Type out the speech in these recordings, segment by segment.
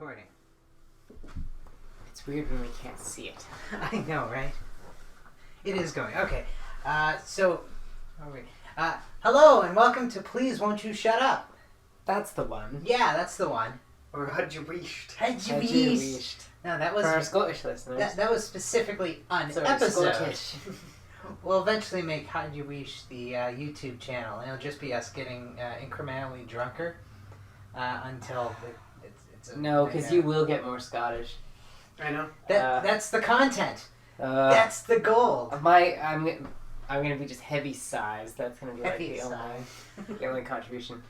recording. It's weird when we can't see it. I know, right? It is going. Okay. Hello and welcome to Please Won't You Shut Up. That's the one. Yeah, that's the one. Or had you wished? Had you wished? No, that was for our Scottish listeners. That was specifically an Sorry, episode. Scottish. We'll eventually make Had You Wish the YouTube channel, and it'll just be us getting incrementally drunker until it's No, because you will get more Scottish. I know. That's the content. That's the goal. I'm gonna be just heavy sighs. That's gonna be like Heavy the only contribution.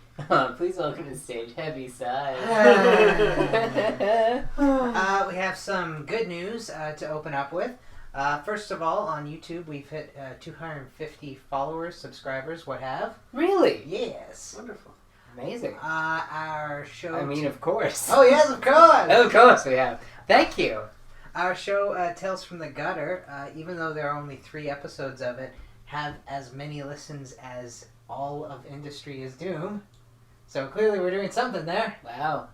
Please welcome to the stage, Heavy Sighs. We have some good news to open up with. First of all, on YouTube, we've hit 250 followers, subscribers, what have. Really? Yes. Wonderful. Amazing. Our show... Of course. Oh, yes, of course! Of course we have. Thank you. Our show, Tales from the Gutter, even though there are only 3 episodes of it, have as many listens as all of Industry is Doom. So clearly we're doing something there. Wow.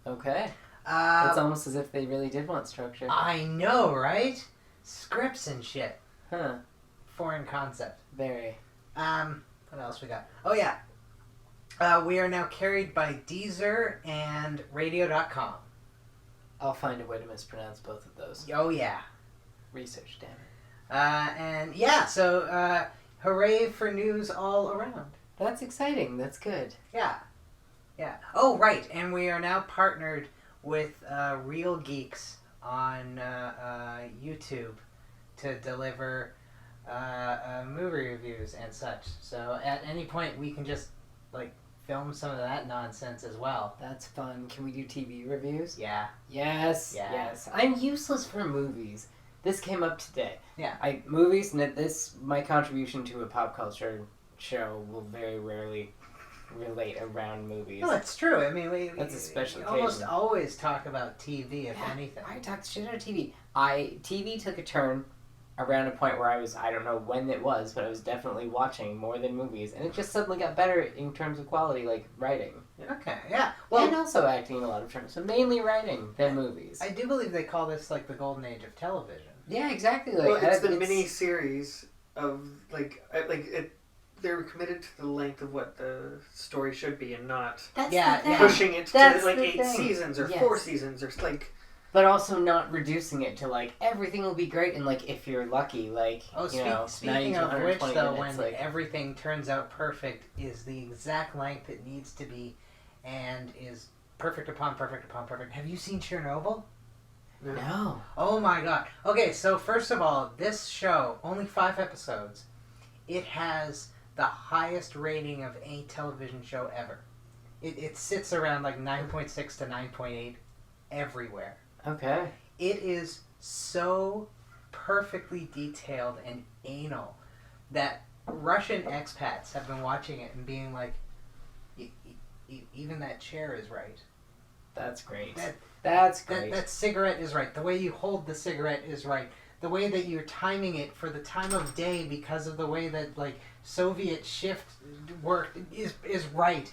Okay. It's almost as if they really did want structure. I know, right? Scripts and shit. Huh. Foreign concept. Very. What else we got? Oh, yeah. We are now carried by Deezer and Radio.com. I'll find a way to mispronounce both of those. Oh, yeah. Research, damn it. And yeah, so hooray for news all around. That's exciting. That's good. Yeah. Yeah. Oh, right. And we are now partnered with Real Geeks on YouTube to deliver movie reviews and such. So at any point we can just film some of that nonsense as well. That's fun. Can we do TV reviews? Yeah. Yes. Yeah. Yes. I'm useless for movies. This came up today. Yeah. Movies, my contribution to a pop culture show will very rarely relate around movies. No, it's true. I mean, That's a special we almost occasion. always talk about TV, if anything. I talked shit out of TV. TV took a turn around a point where I don't know when it was, but I was definitely watching more than movies, and it just suddenly got better in terms of quality, like writing. Okay, yeah. Well, and also acting in a lot of terms, so mainly writing than movies. I do believe they call this the golden age of television. Yeah, exactly. It's the mini series of they're committed to the length of what the story should be, and not pushing it to 8 seasons or 4 seasons or But also not reducing it to everything will be great and if you're lucky Speaking of which, though, minutes, when everything turns out perfect is the exact length it needs to be, and is perfect upon perfect upon perfect. Have you seen Chernobyl? No. Oh my god. Okay, so first of all, this show, only 5 episodes, it has the highest rating of any television show ever. It sits around 9.6 to 9.8 everywhere. Okay. It is so perfectly detailed and anal that Russian expats have been watching it and being like, even that chair is right. That's great. That's great. That cigarette is right. The way you hold the cigarette is right. The way that you're timing it for the time of day because of the way that Soviet shift worked is right.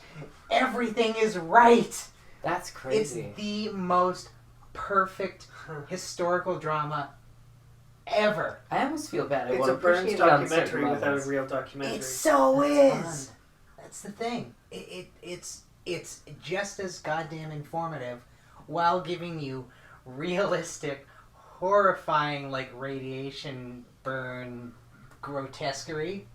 Everything is right. That's crazy. It's the most perfect historical drama ever. I almost feel bad. It's a Burns documentary without a real documentary. It so is. Fun. That's the thing. It's just as goddamn informative while giving you realistic, horrifying radiation burn grotesquerie.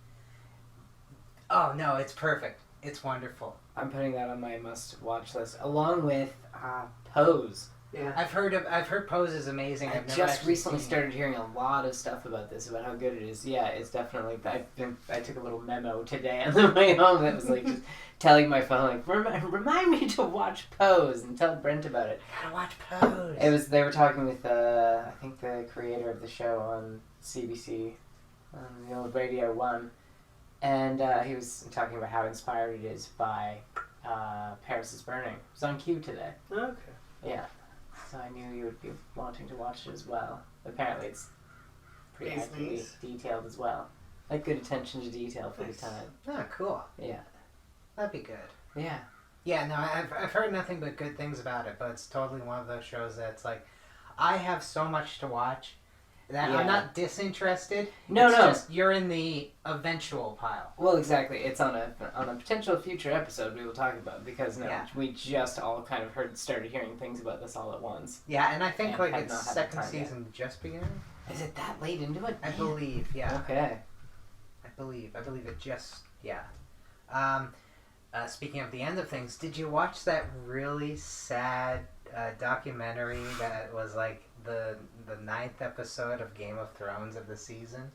Oh no, it's perfect. It's wonderful. I'm putting that on my must-watch list, along with Pose. Yeah, I've heard Pose is amazing. I just recently started hearing a lot of stuff about this, about how good it is. Yeah, it's definitely. I took a little memo today on the way home that was just telling my phone remind me to watch Pose and tell Brent about it. Gotta watch Pose. They were talking with I think the creator of the show on CBC, on the old Radio 1, and he was talking about how inspired it is by Paris is Burning. It was on Q today. Okay. Yeah. So I knew you would be wanting to watch it as well. Apparently it's pretty accurately detailed as well. Good attention to detail for the time. Oh, cool. Yeah. That'd be good. Yeah. Yeah, no, I've heard nothing but good things about it, but it's totally one of those shows that's like, I have so much to watch that I'm not disinterested. No, it's just you're in the eventual pile. Well, exactly. It's on a potential future episode we will talk about because we just all kind of started hearing things about this all at once. Yeah, and I think its second season just beginning. Is it that late into it? I believe, yeah. Okay. I believe it just speaking of the end of things, did you watch that really sad documentary that was like the 9th episode of Game of Thrones of the season?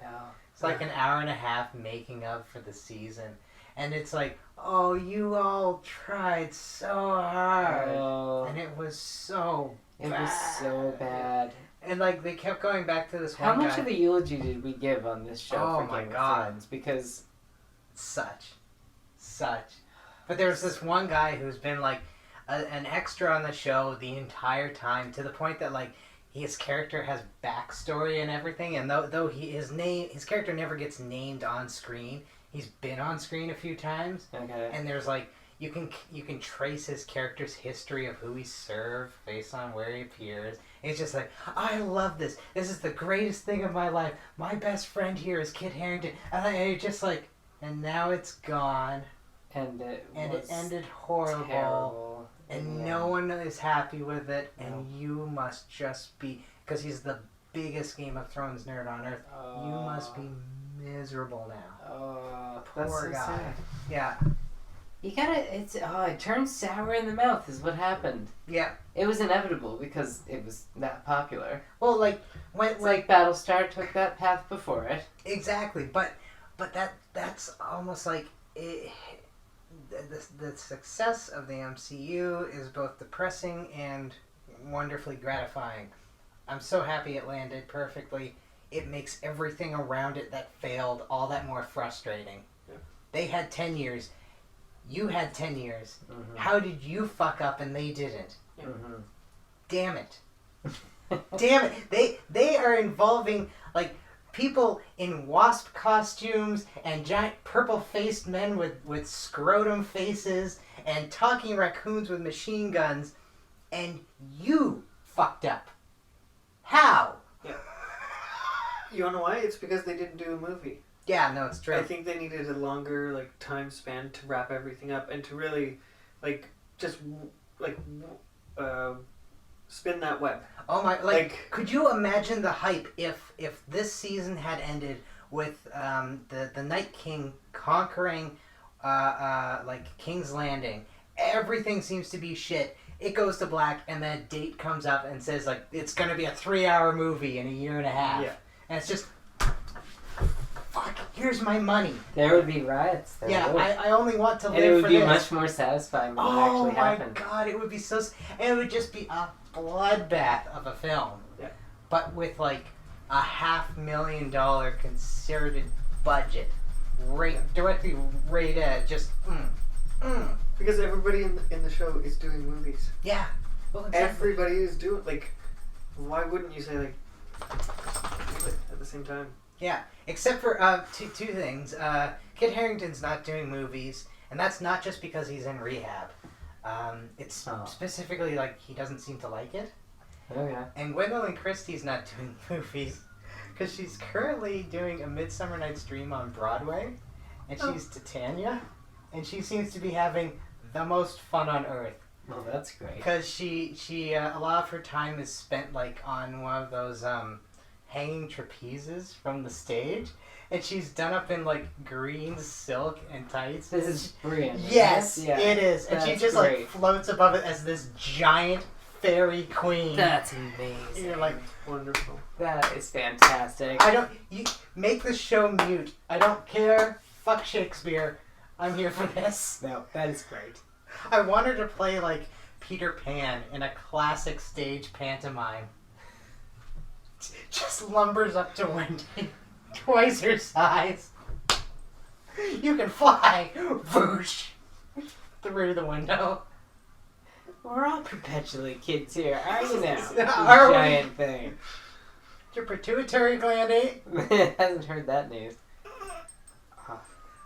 No. It's like an hour and a half making of for the season. And it's like, oh, you all tried so hard. Oh. And it was so bad. It was so bad. And like they kept going back to this one How much guy. of a eulogy did we give on this show for Game of Thrones? Because Such. But there was this one guy who's been like an extra on the show the entire time, to the point that like his character has backstory and everything, and though his character never gets named on screen, he's been on screen a few times. Okay. And there's like you can trace his character's history of who he served based on where he appears. And it's just like, I love this. This is the greatest thing of my life. My best friend here is Kit Harington. And you're just like, and now it's gone. And it ended horrible. Terrible. And no one is happy with it. And you must just be, because he's the biggest Game of Thrones nerd on earth, you must be miserable now. Poor guy. Sad. Yeah. You gotta, it turns sour in the mouth is what happened. Yeah. It was inevitable because it was that popular. Well, like, when like Battlestar took that path before it. Exactly, but that's almost like the success of the MCU is both depressing and wonderfully gratifying. I'm so happy it landed perfectly. It makes everything around it that failed all that more frustrating. Yeah. They had 10 years. You had 10 years. Mm-hmm. How did you fuck up and they didn't? Mm-hmm. Damn it. Damn it. They are involving, like, people in wasp costumes and giant purple-faced men with scrotum faces and talking raccoons with machine guns, and you fucked up. How? Yeah. You wanna know why? It's because they didn't do a movie. Yeah, no, it's true. I think they needed a longer time span to wrap everything up and to really spin that web. Oh my! Could you imagine the hype if this season had ended with the Night King conquering King's Landing? Everything seems to be shit. It goes to black, and then a date comes up and says it's going to be a 3-hour movie in a year and a half. Yeah. And it's just, fuck, here's my money. There would be riots. I only want to live for this. And it would be much more satisfying than what actually happened. Oh my god, it would be so... And it would just be a bloodbath of a film. Yeah. But with a $500,000 concerted budget. Directly right at just... Because everybody in the show is doing movies. Yeah. Well, exactly. Everybody is doing, why wouldn't you say, do it at the same time? Yeah, except for two things. Kit Harington's not doing movies, and that's not just because he's in rehab. It's specifically he doesn't seem to like it. Oh, yeah. And Gwendolyn Christie's not doing movies because she's currently doing A Midsummer Night's Dream on Broadway, and she's Titania, and she seems to be having the most fun on earth. Well, that's great. Because she a lot of her time is spent on one of those hanging trapezes from the stage, and she's done up in green silk and tights. This is brilliant. Yes, yeah, it is, and she just floats above it as this giant fairy queen. That's amazing. And you're wonderful. That is fantastic. You make the show mute. I don't care. Fuck Shakespeare. I'm here for this. No, that is great. I want her to play Peter Pan in a classic stage pantomime. Just lumbers up to Wendy, twice her size. You can fly, whoosh, through the window. We're all perpetually kids here, are you now? Are we? Giant thing. Your pituitary gland, eh? Hasn't heard that news.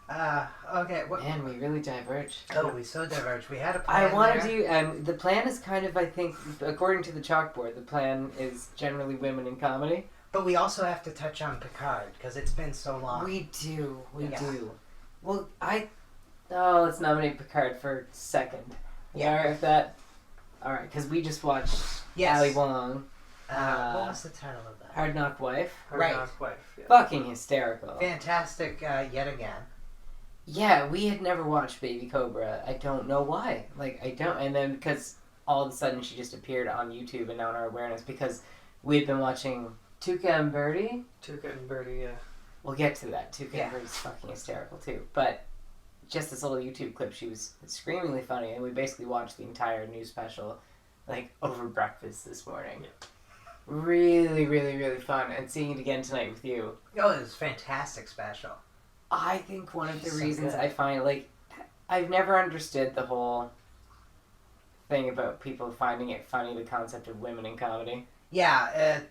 Okay. Man, we really diverge. Oh, we so diverge. We had a plan. I want to do. The plan is kind of, I think, according to the chalkboard, the plan is generally women in comedy. But we also have to touch on Picard because it's been so long. We do. Well, let's nominate Picard for second. Yeah. Alright with that? Alright, because we just watched Ali Wong. What was the title of that? Hard Knock Wife. Hard Knock Wife. Yeah. Fucking hysterical. Fantastic yet again. Yeah, we had never watched Baby Cobra. I don't know why. And then because all of a sudden she just appeared on YouTube and now in our awareness because we've been watching Tuca and Birdie. Tuca and Birdie, yeah. We'll get to that. Tuca and Birdie's fucking hysterical too. But just this little YouTube clip, she was screamingly funny, and we basically watched the entire new special, over breakfast this morning. Yeah. Really, really, really fun, and seeing it again tonight with you. Oh, it was a fantastic special. I think one of the reasons I find, I've never understood the whole thing about people finding it funny, the concept of women in comedy. Yeah,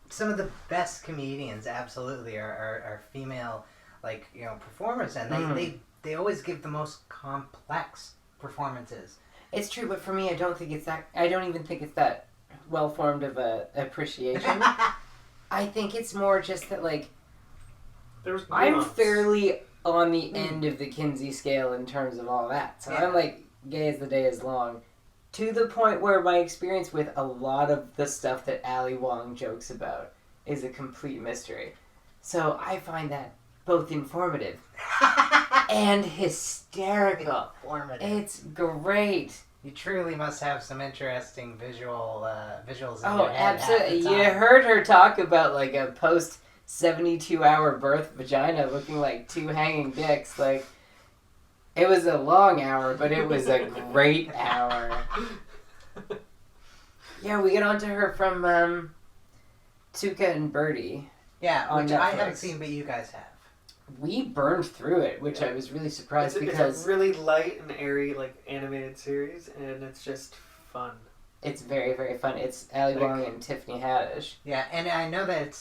some of the best comedians absolutely are female, performers, and they always give the most complex performances. It's true, but for me, I don't even think it's that well formed of a appreciation. I think it's more just that I'm fairly on the end of the Kinsey scale in terms of all that. So I'm gay as the day is long. To the point where my experience with a lot of the stuff that Ali Wong jokes about is a complete mystery. So I find that both informative and hysterical. It's great. You truly must have some interesting visuals in your head. Oh, absolutely. You heard her talk about a post 72-hour birth vagina looking like two hanging dicks. It was a long hour, but it was a great hour. Yeah, we get on to her from Tuca and Birdie. Yeah, which Netflix. I haven't seen, but you guys have. We burned through it, which I was really surprised because... It's a really light and airy, animated series, and it's just fun. It's very, very fun. It's Ali Wong and Tiffany Haddish. Yeah, and I know that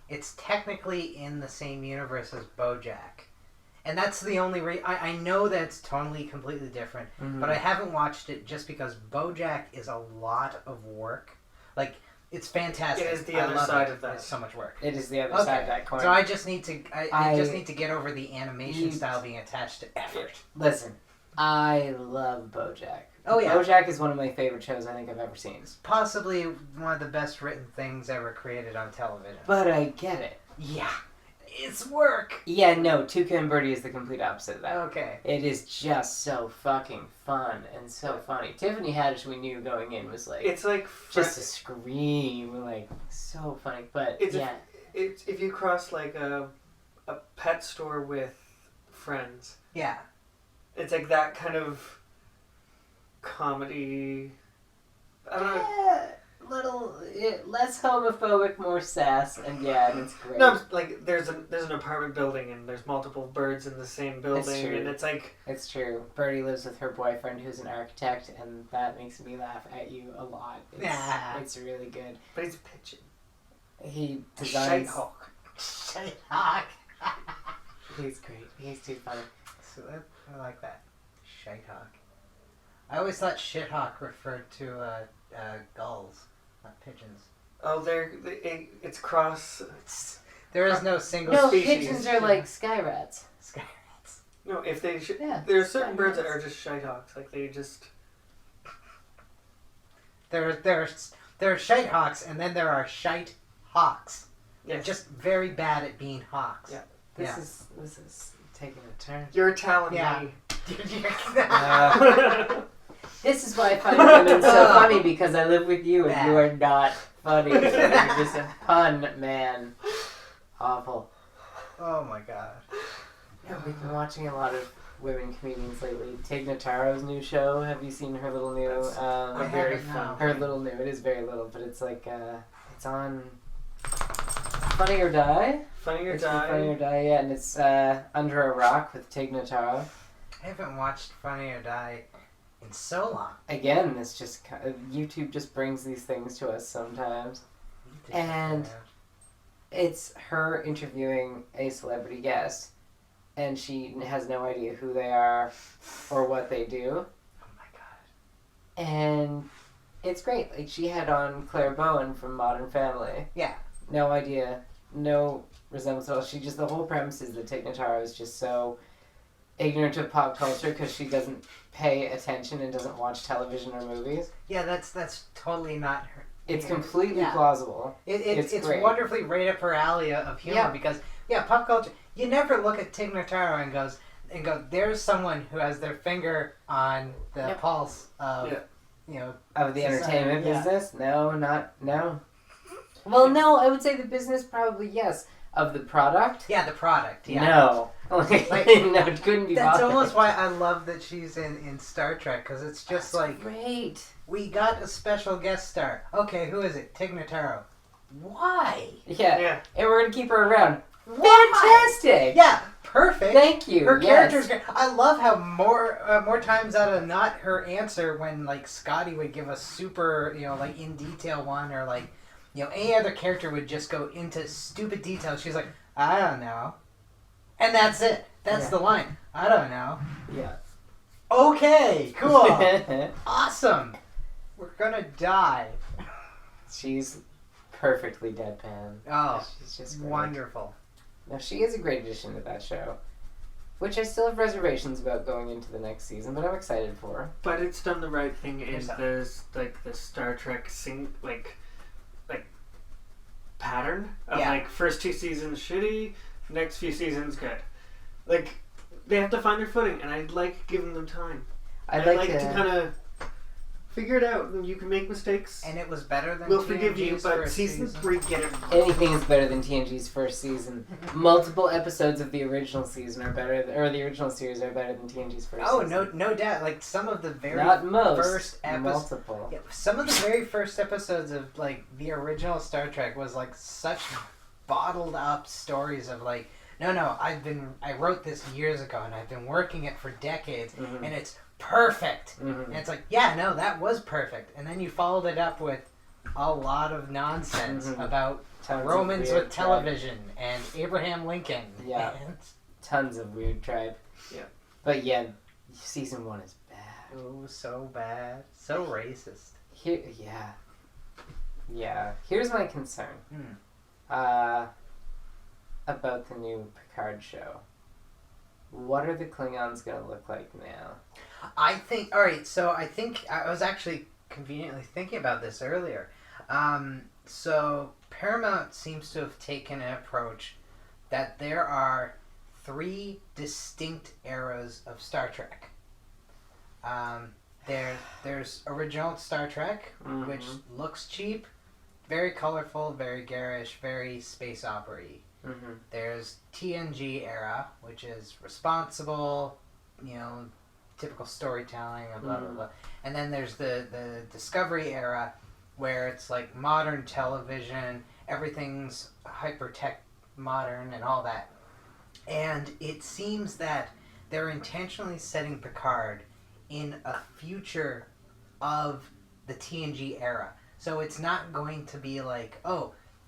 it's technically in the same universe as BoJack. And that's the only I know that it's totally, completely different, but I haven't watched it just because BoJack is a lot of work. It's fantastic. It is the other side of that. It's so much work. It is the other side of that coin. So I just need to I just need to get over the animation style being attached to effort. Listen, I love BoJack. Oh yeah. BoJack is one of my favorite shows I think I've ever seen. It's possibly one of the best written things ever created on television. But I get it. Yeah. It's work. Yeah, no, Tuca and Birdie is the complete opposite of that. Okay. It is just so fucking fun and so funny. Tiffany Haddish, we knew going in, was it's just a scream, so funny. But it's if you cross a pet store with Friends. Yeah. It's that kind of comedy. I don't know. Yeah. Less homophobic, more sass, and it's great. No, there's an apartment building and there's multiple birds in the same building, and it's It's true. Birdie lives with her boyfriend who's an architect, and that makes me laugh at you a lot. It's really good. But he's a pigeon. He designs... Shite hawk. He's great. He's too funny. So I like that. Shite hawk. I always thought shit hawk referred to gulls. Not pigeons. Oh, it's cross. There is no single species. No, pigeons are sky rats. Sky rats. No, if they there are certain birds that are just shite hawks. They just. There are shite hawks, and then there are shite hawks. Yeah. They're just very bad at being hawks. Yeah. This is taking a turn. You're telling me. This is why I find women so funny, because I live with you and you are not funny. You're just a pun man. Awful. Oh my god. Yeah, we've been watching a lot of women comedians lately. Tig Notaro's new show. Have you seen her little new? Very fun. Her little new. It is very little, but it's it's on Funny or Die. Funny or Die. Funny or Die. Yeah, and it's Under a Rock with Tig Notaro. I haven't watched Funny or Die in so long. Again, it's just YouTube just brings these things to us sometimes, and it's her interviewing a celebrity guest, and she has no idea who they are or what they do. Oh my god. And it's great. Like, she had on Claire Bowen from Modern Family. Yeah. No idea. No resemblance at all. The whole premise is that Tig Notaro is just so ignorant of pop culture because she doesn't pay attention and doesn't watch television or movies. Yeah, that's totally not her. It's completely plausible. It's wonderfully right up her alley of humor because pop culture. You never look at Tig Notaro and go, there's someone who has their finger on the pulse of of the entertainment business. No. Well, no, I would say the business probably yes. Of the product? Yeah, the product. Yeah. No. No, it couldn't be. That's bothered. almost why I love that she's in Star Trek, because it's just great. We got a special guest star. Okay, who is it? Tig Notaro. Why? Yeah. And we're gonna keep her around. Why? Fantastic. Yeah, perfect. Thank you. Her character's great. I love how more times out of not her answer when Scotty would give a super in detail one or any other character would just go into stupid details. She's like, I don't know. And that's it. That's the line. I don't know. Yeah. Okay, cool. Awesome. We're gonna die. She's perfectly deadpan. Oh, she's just great. Wonderful. No, she is a great addition to that show. Which I still have reservations about going into the next season, but I'm excited for. But it's done the right thing in the Star Trek pattern of first 2 seasons shitty, next few seasons good. They have to find their footing, and I'd like giving them time. I'd like to kind of figure it out. You can make mistakes, and it was better than. We'll forgive you, but season 3 get it. Anything is better than TNG's first season. Multiple episodes of the original season are better, or the original series are better than TNG's first. Oh, season. no doubt. Some of the very first episodes. Multiple. Yeah, some of the very first episodes of the original Star Trek was such bottled up stories of no, I wrote this years ago and I've been working it for decades and it's perfect. And it's that was perfect. And then you followed it up with a lot of nonsense about Romans with television and Abraham Lincoln. Yeah. And tons of weird tribe. Yeah. But season 1 is bad. Oh, so bad. So racist. Here's my concern. About the new Picard show. What are the Klingons going to look like now? I think I was actually conveniently thinking about this earlier. So Paramount seems to have taken an approach that there are 3 distinct eras of Star Trek. There's original Star Trek, which looks cheap, very colorful, very garish, very space opera-y. There's TNG era, which is responsible, typical storytelling, blah blah blah. And then there's the Discovery era, where it's modern television, everything's hyper-tech modern and all that. And it seems that they're intentionally setting Picard in a future of the TNG era. So it's not going to be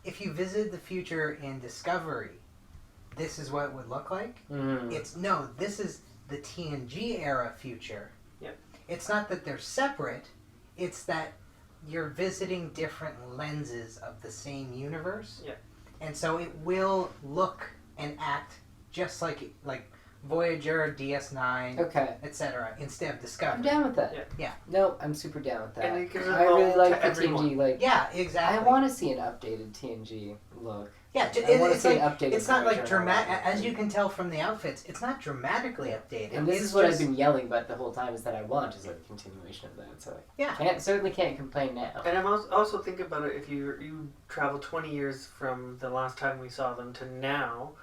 if you visited the future in Discovery, this is what it would look like. This is the TNG era future. Yep. It's not that they're separate, it's that you're visiting different lenses of the same universe. Yep. And so it will look and act just like Voyager, DS9, etc. instead of Discovery. I'm down with that. Yeah. No, I'm super down with that. And it gives I really like the TNG. Yeah, exactly. I want to see an updated TNG look. Yeah, it's not dramatic. As you can tell from the outfits, it's not dramatically updated. And this is what I've been yelling about the whole time, is that I want is a continuation of that. So certainly can't complain now. And I'm also thinking about it. If you travel 20 years from the last time we saw them to now,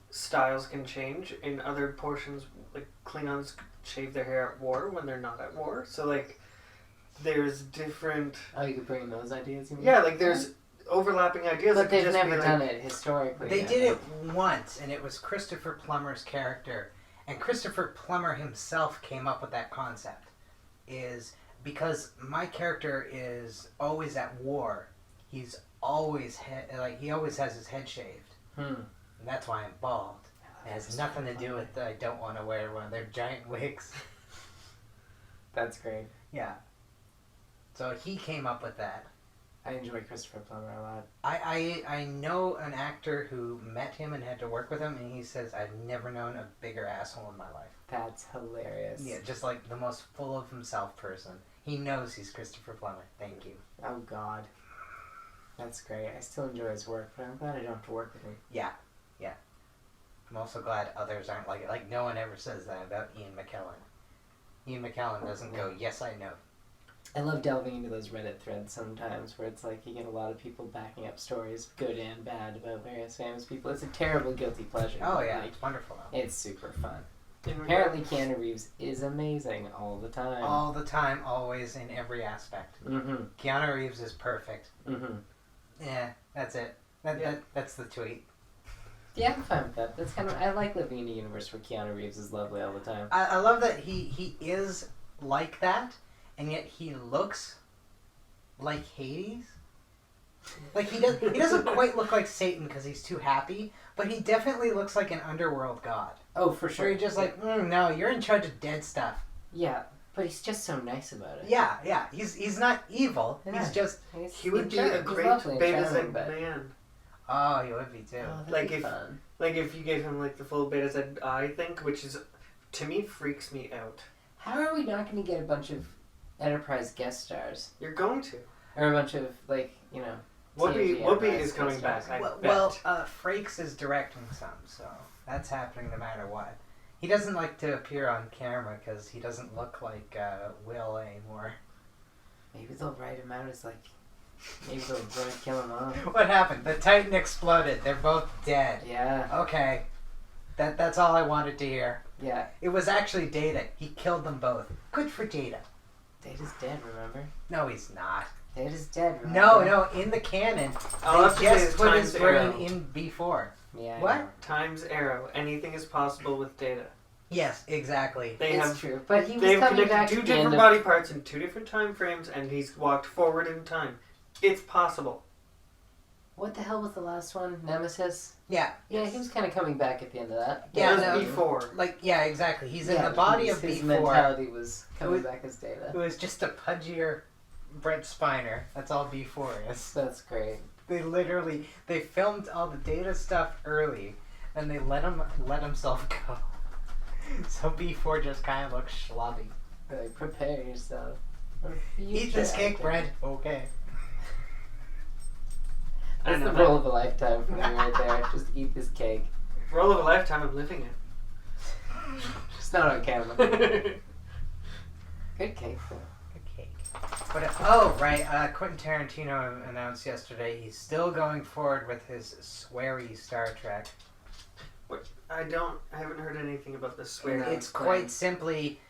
styles can change. In other portions, Klingons shave their hair at war when they're not at war. So there's different. Oh, you could bring in those ideas. You mean? Yeah, there's overlapping ideas. But they've never done it historically. They did it once, and it was Christopher Plummer's character. And Christopher Plummer himself came up with that concept. Is because my character is always at war. He's always he always has his head shaved. And that's why I'm bald. I It has nothing to do with I don't want to wear one of their giant wigs. That's great. Yeah. So he came up with that. I enjoy Christopher Plummer a lot. I know an actor who met him and had to work with him, and he says, I've never known a bigger asshole in my life. That's hilarious. Yeah, just like the most full of himself person. He knows he's Christopher Plummer. Thank you. Oh, God. That's great. I still enjoy his work, but I'm glad I don't have to work with him. Yeah. I'm also glad others aren't like it. Like, no one ever says that about Ian McKellen. Ian McKellen doesn't go, yes, I know. I love delving into those Reddit threads sometimes where it's like you get a lot of people backing up stories, good and bad, about various famous people. It's a terrible guilty pleasure. Oh, yeah. Like, It's wonderful. it's super fun. Apparently Keanu Reeves is amazing all the time. All the time, always, in every aspect. Mm-hmm. Keanu Reeves is perfect. Mm-hmm. Yeah, that's it. That's the tweet. Yeah, I'm fine with that. That's kind of, I like living in a universe where Keanu Reeves is lovely all the time. I love that he is like that, and yet he looks like Hades. Like, he doesn't quite look like Satan because he's too happy, but he definitely looks like an underworld god. Oh, for sure. Where you're just like, no, you're in charge of dead stuff. Yeah, but he's just so nice about it. Yeah. He's not evil. Yeah. He's just... He would be a great Beta-Z man. Oh, he would be too. Oh, Like if you gave him like the full Beta-Z eye thing, which is, to me, freaks me out. How are we not going to get a bunch of Enterprise guest stars? You're going to. Or a bunch of, like, you know... Whoopi is coming back, I bet. Well, Frakes is directing some, so that's happening no matter what. He doesn't like to appear on camera because he doesn't look like Will anymore. Maybe they'll write him out as, like... Maybe they'll kill him off. What happened? The Titan exploded. They're both dead. Yeah. Okay. That's all I wanted to hear. Yeah. It was actually Data. He killed them both. Good for Data. Data's dead, remember? No, he's not. Data's dead, remember? No, in the canon, I'll they just put his brain arrow. in B4. Yeah. What? Time's arrow. Anything is possible with Data. Yes, exactly. It's true, but he was They've coming back connected two at the end different of... body parts in two different time frames, and he's walked forward in time. It's possible. What the hell was the last one? Nemesis? Yeah. Yeah, he was kind of coming back at the end of that. Yeah, It no, was before. Like, yeah, exactly. He's in the body of his B4. mentality was coming back as Data. It was just a pudgier Brent Spiner. That's all B4 is. That's great. They filmed all the Data stuff early, and they let himself go. So B4 just kind of looks schlubby. Like, prepare yourself. Eat this cake, Brent. Okay. That's the roll of a lifetime for me right there. Just eat this cake. Roll of a lifetime, I'm living it. Just not on camera. Good cake, though. Good cake. But Quentin Tarantino announced yesterday he's still going forward with his sweary Star Trek. I haven't heard anything about this swear. It's quite simply,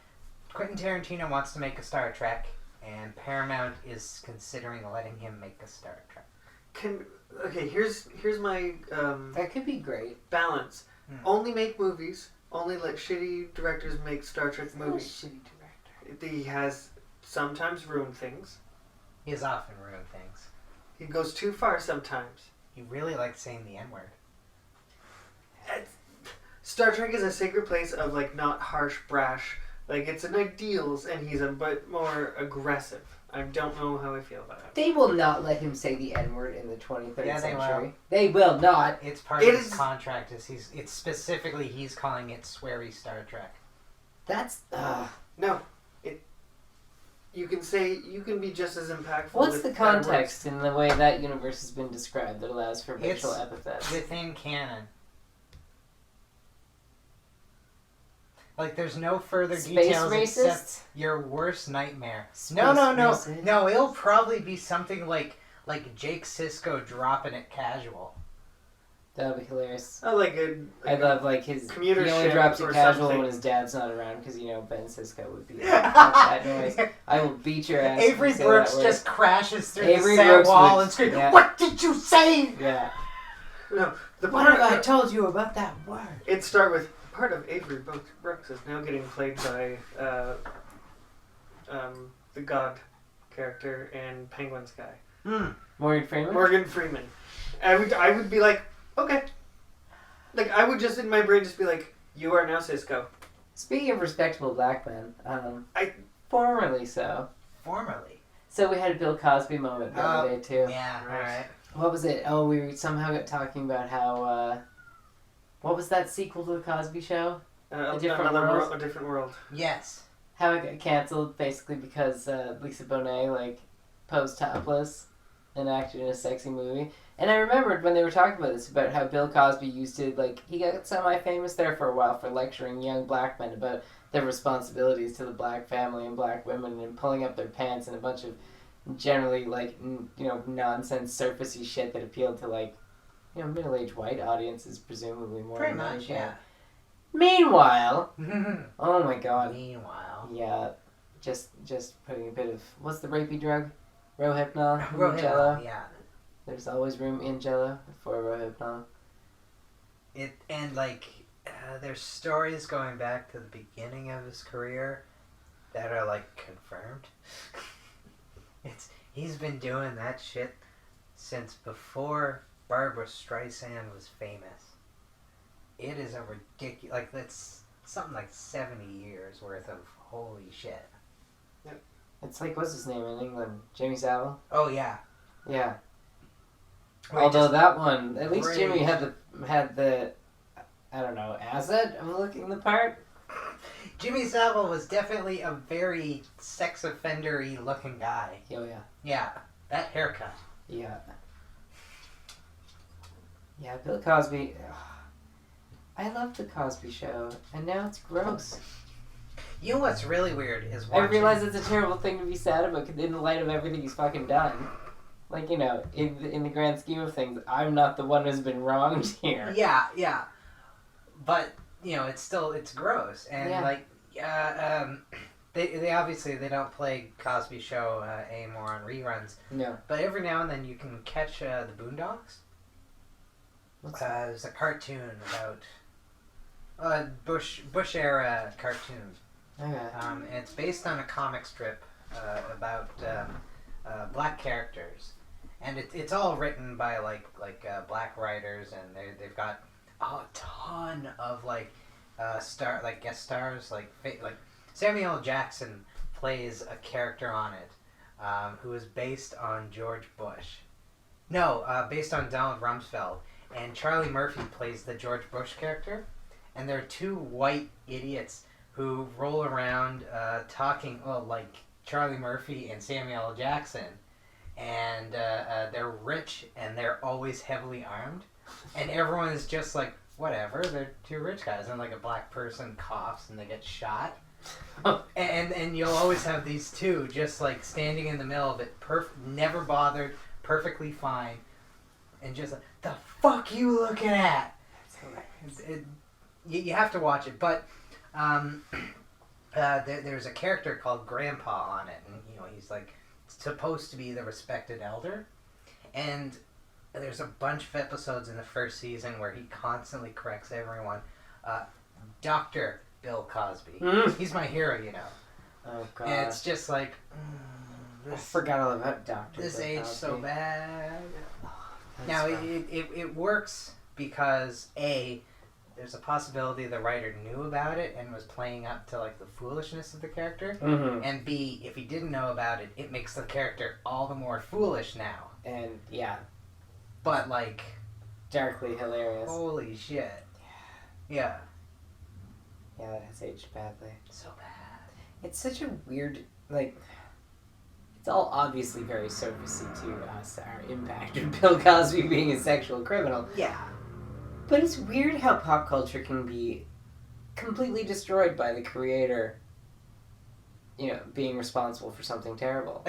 Quentin Tarantino wants to make a Star Trek, and Paramount is considering letting him make a Star Trek. Here's my that could be great. balance. Only make movies. Only let shitty directors make Star Trek movies. Shitty director. He has sometimes ruined things. He has often ruined things. He goes too far sometimes. He really likes saying the N-word. Star Trek is a sacred place of like not harsh, brash. Like it's an ideals, and he's a bit more aggressive. I don't know how I feel about it. They will not let him say the N-word in the 23rd Yeah, they century. will. They will not. It's part of his contract. It's specifically he's calling it sweary Star Trek. That's no. You can be just as impactful. What's the context in the way that universe has been described that allows for racial epithets? Within canon. Like, there's no further details except your worst nightmare. No, it'll probably be something like Jake Sisko dropping it casual. That would be hilarious. I I love like his. Commuter he only ship drops it or casual something. when his dad's not around because Ben Sisko would be like, that noise. I will beat your ass. Avery Brooks just crashes through the set Brooks wall and screams, yeah. "What did you say?" Yeah. No, What have I told you about that word? It'd start with part of Avery Brooks is now getting played by the God character and Penguin's guy. Morgan Freeman. I would be like, okay. Like, I would just, in my brain, just be like, you are now Cisco. Speaking of respectable black men, I... formerly so. Formerly? So we had a Bill Cosby moment the other day, too. Yeah, alright. What was it? Oh, we somehow got talking about how, what was that sequel to the Cosby Show? A Different World? A Different World. Yes. How it got canceled, basically because Lisa Bonet, like, posed topless and acted in a sexy movie. And I remembered when they were talking about this, about how Bill Cosby used to, like, he got semi-famous there for a while for lecturing young black men about their responsibilities to the black family and black women and pulling up their pants and a bunch of generally, like, nonsense, surfacey shit that appealed to, like, middle-aged white audiences, presumably more. Pretty much, yeah. Meanwhile, oh my god. Meanwhile. Yeah, just putting a bit of, what's the rapey drug? Rohypnol? Rohypnol, yeah. There's always room in Jello for Rohypnol. There's stories going back to the beginning of his career that are, like, confirmed. He's been doing that shit since before Barbra Streisand was famous. It is a ridiculous... Like, that's something like 70 years worth of holy shit. It's like, what's his name in England? Jimmy Savile? Oh, yeah. Yeah. Wait, although that one, at least great. Jimmy had the I don't know, asset of looking the part. Jimmy Savile was definitely a very sex offender-y looking guy. Oh, yeah. Yeah. That haircut. Yeah. Yeah, Bill Cosby... I love The Cosby Show, and now it's gross. You know what's really weird is watching... I realize it's a terrible thing to be sad about in the light of everything he's fucking done. Like, in the grand scheme of things, I'm not the one who's been wronged here. Yeah. But, it's gross. And, they obviously, they don't play Cosby Show anymore on reruns. No. But every now and then you can catch the Boondocks. There's a cartoon about... Bush-era cartoon. Okay. And it's based on a comic strip about black characters. And it's all written by black writers, and they've got a ton of guest stars, like Samuel L. Jackson plays a character on it, who is based on George Bush. No, based on Donald Rumsfeld, and Charlie Murphy plays the George Bush character, and they're two white idiots who roll around talking like Charlie Murphy and Samuel L. Jackson. And they're rich, and they're always heavily armed. And everyone is just like, whatever, they're two rich guys. And like a black person coughs, and they get shot. and you'll always have these two just like standing in the middle of it, never bothered, perfectly fine. And just like, the fuck you looking at? You have to watch it. But there's a character called Grandpa on it. And, he's like... supposed to be the respected elder, and there's a bunch of episodes in the first season where he constantly corrects everyone. Dr. Bill Cosby. He's my hero, Oh, God. And it's just like... I forgot all about Dr. This Bill age Cosby. so bad. Oh, Now, it works because, A, there's a possibility the writer knew about it and was playing up to the foolishness of the character. Mm-hmm. And B, if he didn't know about it, it makes the character all the more foolish now. And yeah, but darkly hilarious. Holy shit! Yeah. Yeah, that has aged badly. So bad. It's such a weird It's all obviously very surfacey to us, our impact of Bill Cosby being a sexual criminal. Yeah. But it's weird how pop culture can be completely destroyed by the creator, being responsible for something terrible.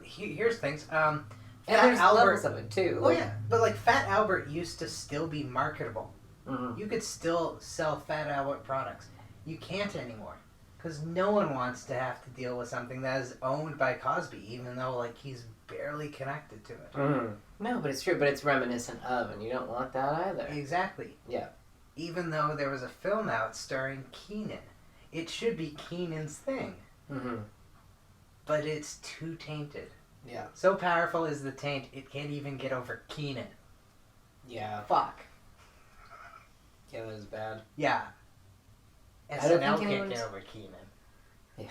Here's things. And there's levels of it, too. Oh, yeah. But, Fat Albert used to still be marketable. Mm-hmm. You could still sell Fat Albert products. You can't anymore. Because no one wants to have to deal with something that is owned by Cosby, even though, he's barely connected to it. Mm-hmm. No, but it's true. But it's reminiscent of, and you don't want that either. Exactly. Yeah. Even though there was a film out starring Keenan. It should be Keenan's thing. Mm-hmm. But it's too tainted. Yeah. So powerful is the taint, it can't even get over Keenan. Yeah. Fuck. Yeah, that was bad. Yeah. I don't SNL think can't anyone's... get over Keenan. Yeah.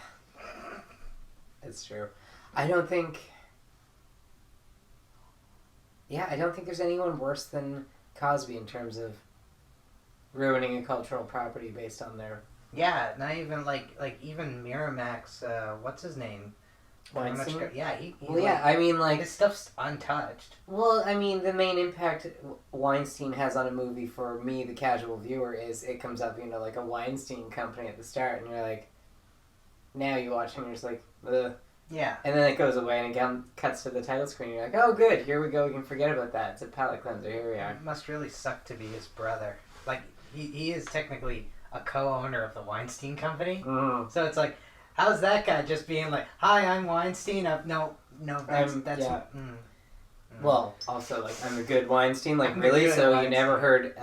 It's true. I don't think there's anyone worse than Cosby in terms of ruining a cultural property based on their... Yeah, not even like even Miramax, what's his name? Weinstein? Yeah, he Well, yeah, I mean, like... his stuff's untouched. Well, I mean, the main impact Weinstein has on a movie for me, the casual viewer, is it comes up, like a Weinstein company at the start, and you're like... Now you watch and you're just like, ugh. Yeah. And then it goes away and again cuts to the title screen. You're like, oh, good, here we go. We can forget about that. It's a palate cleanser. Here we are. It must really suck to be his brother. Like, he is technically a co-owner of the Weinstein Company. Mm. So it's like, how's that guy just being like, hi, I'm Weinstein? No, that's... Yeah. Mm. Well, also, like, I'm a good Weinstein. Like, I'm really? So Weinstein. you never heard...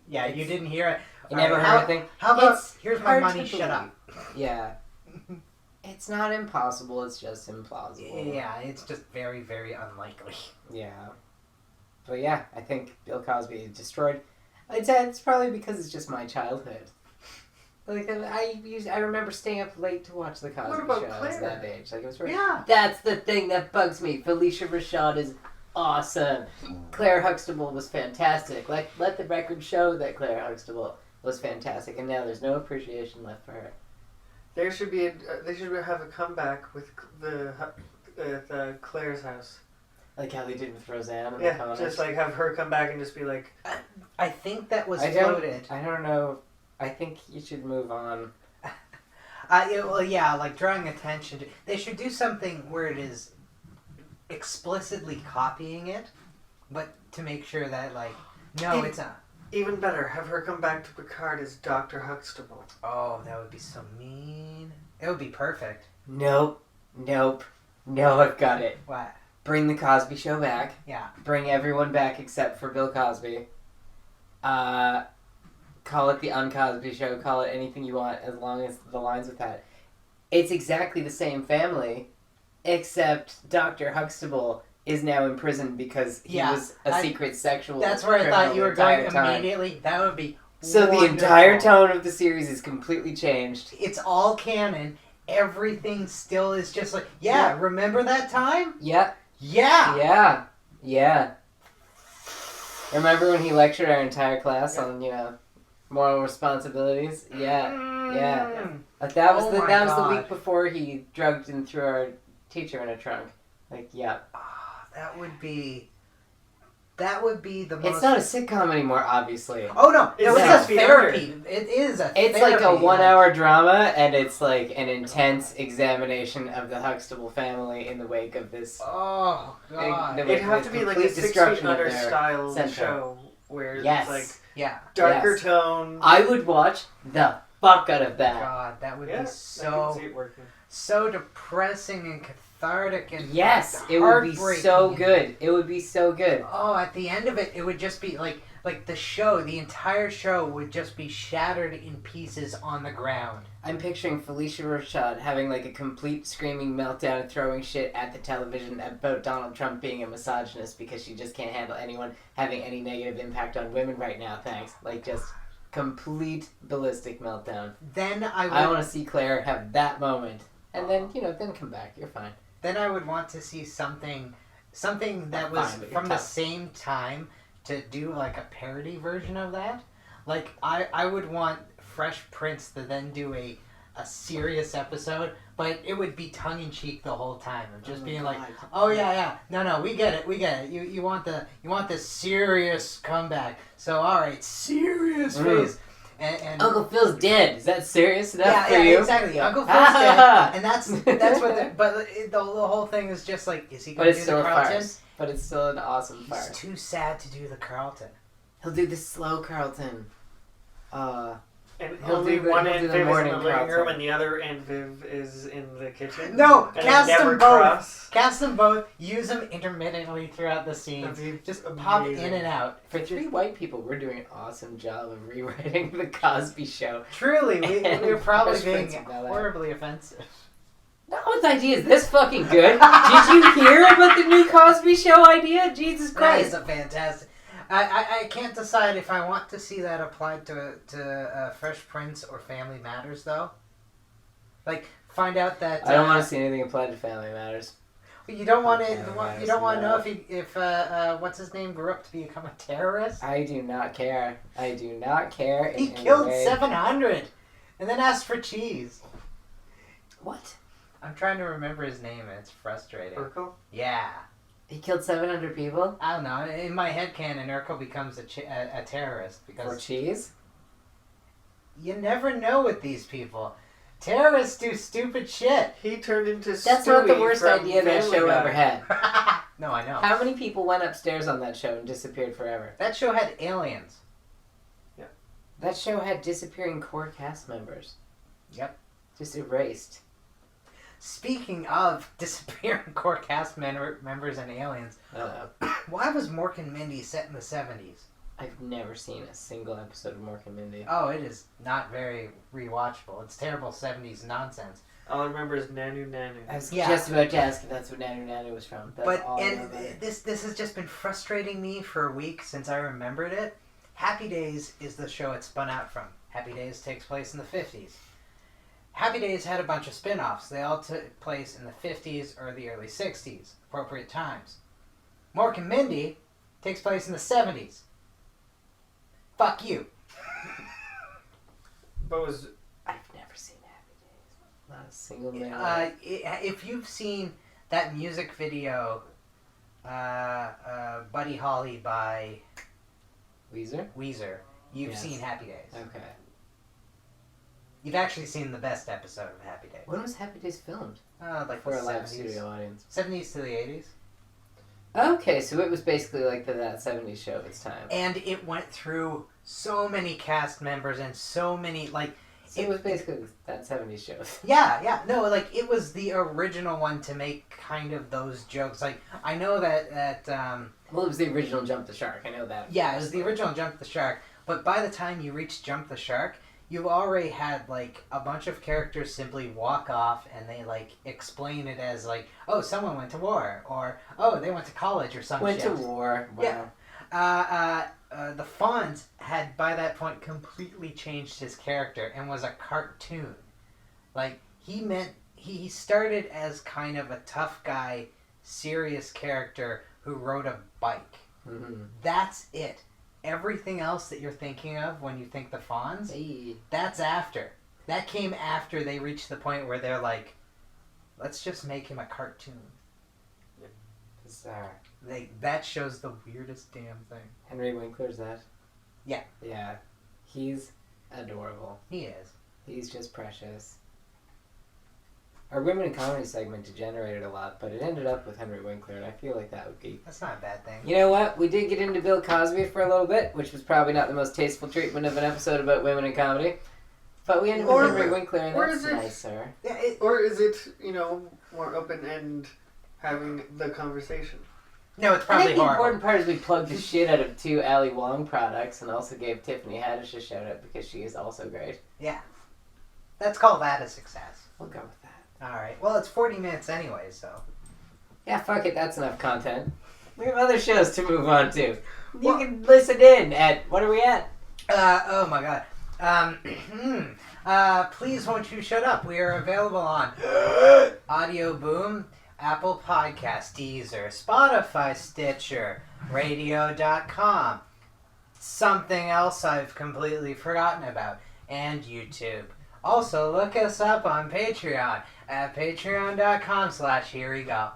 Yeah, you didn't hear it. You never heard anything? How about, It's here's my hard money, to shut up. Yeah. It's not impossible, it's just implausible. Yeah, it's just very, very unlikely. Yeah. But yeah, I think Bill Cosby destroyed... It's probably because it's just my childhood. Like, I remember staying up late to watch the Cosby What about Show Claire? at that age. Like, it was Yeah. That's the thing that bugs me. Felicia Rashad is awesome. Claire Huxtable was fantastic. Like, let the record show that Claire Huxtable was fantastic, and now there's no appreciation left for her. There should be they should have a comeback with the Claire's house. Like how they did with Roseanne and the Yeah, Connors. just like have her come back and just be like... I think that was I floated. don't know. I think you should move on. Well, yeah, like drawing attention to... They should do something where it is explicitly copying it, but to make sure that, like, no, it's not. Even better, have her come back to Picard as Dr. Huxtable. Oh, that would be so mean. It would be perfect. Nope. No, I've got it. What? Bring the Cosby Show back. Yeah. Bring everyone back except for Bill Cosby. Call it the Un-Cosby Show. Call it anything you want as long as the lines with that. It's exactly the same family, except Dr. Huxtable is now in prison because he was a secret sexual That's where I thought you were going time. immediately. That would be So wonderful. the entire tone of the series is completely changed. It's all canon. Everything still is just like, Yeah. remember that time? Yeah. Yeah. Yeah. Remember when he lectured our entire class on, moral responsibilities? Yeah. That was the week before he drugged and threw our teacher in a trunk. Like, yeah. That would be the most... It's not a sitcom anymore, obviously. Oh, no. It's It's a therapy. It is a It's therapy. like a 1 hour drama, and it's like an intense examination of the Huxtable family in the wake of this. Oh, God. It'd have to be like a 6 Feet Under style center. show where Yes. it's Yeah. like darker Yes. tone. I would watch the fuck out of that. God, that would be I can so see it working. depressing and cathartic and Yes, it would be so heartbreaking. good. It would be so good. Oh, at the end of it, it would just be like the entire show would just be shattered in pieces on the ground. I'm picturing Felicia Rashad having like a complete screaming meltdown and throwing shit at the television about Donald Trump being a misogynist because she just can't handle anyone having any negative impact on women right now, thanks. Like, just complete ballistic meltdown. Then I want to see Claire have that moment. And then, then come back. You're fine. Then I would want to see something that was Fine, but you're from the tough. same time to do like a parody version of that. Like I would want Fresh Prince to then do a serious episode, but it would be tongue in cheek the whole time of just being like, oh yeah, no, we get it. You want the serious comeback. So all right, serious face. And Uncle Phil's dead. Is that serious enough for you? Yeah, exactly. Uncle Phil's dead, and that's what. But the whole thing is just like, is he going to do the Carlton? But it's still an awesome He's farce. too sad to do the Carlton. He'll do the slow Carlton. And He'll only do one the Aunt Viv is in morning the living room Carlton. and the other Aunt Viv is in the kitchen. No, and cast they never them both. cross. Cast them both. Use them intermittently throughout the scenes. That'd be Just pop amazing. in and out. For 3 white people, we're doing an awesome job of rewriting the Cosby Show. Truly, we're probably Fresh being Prince of Bel-Air. horribly offensive. No one's idea is this fucking good. Did you hear about the new Cosby Show idea? Jesus That Christ. is a fantastic. I can't decide if I want to see that applied to Fresh Prince or Family Matters, though. Like, find out that... I don't want to see anything applied to Family Matters. You don't want to. You don't want to know if what's his name grew up to become a terrorist. I do not care. I do not care. He killed 700, and then asked for cheese. What? I'm trying to remember his name, and it's frustrating. Urkel? Yeah. He killed 700 people? I don't know. In my headcanon, Urkel becomes a terrorist because for cheese. You never know with these people. Terrorists do stupid shit. He turned into That's Stewie not the worst from idea that Family show Guy. ever had. No, I know. How many people went upstairs on that show and disappeared forever? That show had aliens. Yeah. That show had disappearing core cast members. Yep. Just erased. Speaking of disappearing core cast members and aliens, why was Mork and Mindy set in the 70s? I've never seen a single episode of Mork and Mindy. Oh, it is not very rewatchable. It's terrible 70s nonsense. All I remember is Nanu Nanu. I was just about to ask if that's what Nanu Nanu was from. That's all I know about it. This has just been frustrating me for a week since I remembered it. Happy Days is the show it spun out from. Happy Days takes place in the 50s. Happy Days had a bunch of spin-offs. They all took place in the 50s or the early 60s, appropriate times. Mork and Mindy takes place in the 70s. Fuck you. But was... I've never seen Happy Days. Not a single minute. If you've seen that music video, Buddy Holly by Weezer, you've seen Happy Days. Okay. You've actually seen the best episode of Happy Days. When was Happy Days filmed? Like for the a live 70s. studio audience. 70s to the 80s. Okay, so it was basically like that 70s show of its time. And it went through so many cast members and so many, like... So it was basically that 70s show. Yeah. No, like, it was the original one to make kind of those jokes. Like, I know that Well, it was the original Jump the Shark, I know that. yeah, it was the original Jump the Shark. But by the time you reach Jump the Shark, you already had, like, a bunch of characters simply walk off and they, like, explain it as, like, oh, someone went to war, or, oh, they went to college or some Went shit. to war. Wow. Yeah. The Fonz had, by that point, completely changed his character and was a cartoon. Like, he started as kind of a tough guy, serious character who rode a bike. Mm-hmm. That's it. Everything else that you're thinking of when you think the Fonz, that's after. That came after they reached the point where they're like, let's just make him a cartoon. Bizarre. That shows the weirdest damn thing. Henry Winkler's that? Yeah. Yeah. He's adorable. He is. He's just precious. Our Women in Comedy segment degenerated a lot, but it ended up with Henry Winkler, and I feel like that would be... That's not a bad thing. You know what? We did get into Bill Cosby for a little bit, which was probably not the most tasteful treatment of an episode about women in comedy. But we ended with Henry Winkler, and that's nicer. Yeah, or is it, more open-end having the conversation? No, it's probably I think the horrible. important part is we plugged the shit out of 2 Ali Wong products and also gave Tiffany Haddish a shout-out because she is also great. Yeah. Let's call that a success. We'll go with that. Alright. Well, it's 40 minutes anyway, so... Yeah, fuck it. That's enough content. We have other shows to move on to. You can listen in at... What are we at? Oh my god. Please won't you shut up. We are available on Audio Boom, Apple Podcast, Deezer, Spotify, Stitcher, Radio.com. Something else I've completely forgotten about. And YouTube. Also, look us up on Patreon at patreon.com/HereEgo.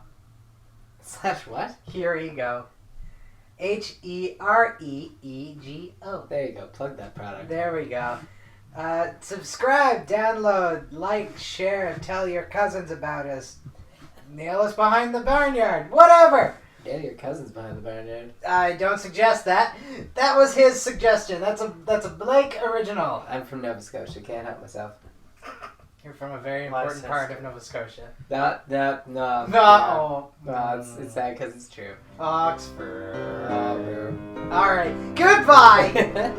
/ what? HereEgo. HereEgo. There you go. Plug that product. There we go. Subscribe, download, like, share, tell your cousins about us. Nail us behind the barnyard. Whatever. Yeah, your cousin's behind the barnyard. I don't suggest that. That was his suggestion. That's a Blake original. I'm from Nova Scotia. Can't help myself. You're from a very important part of Nova Scotia. No. No. It's sad because it's true. Oxford. Oh, All right. Goodbye.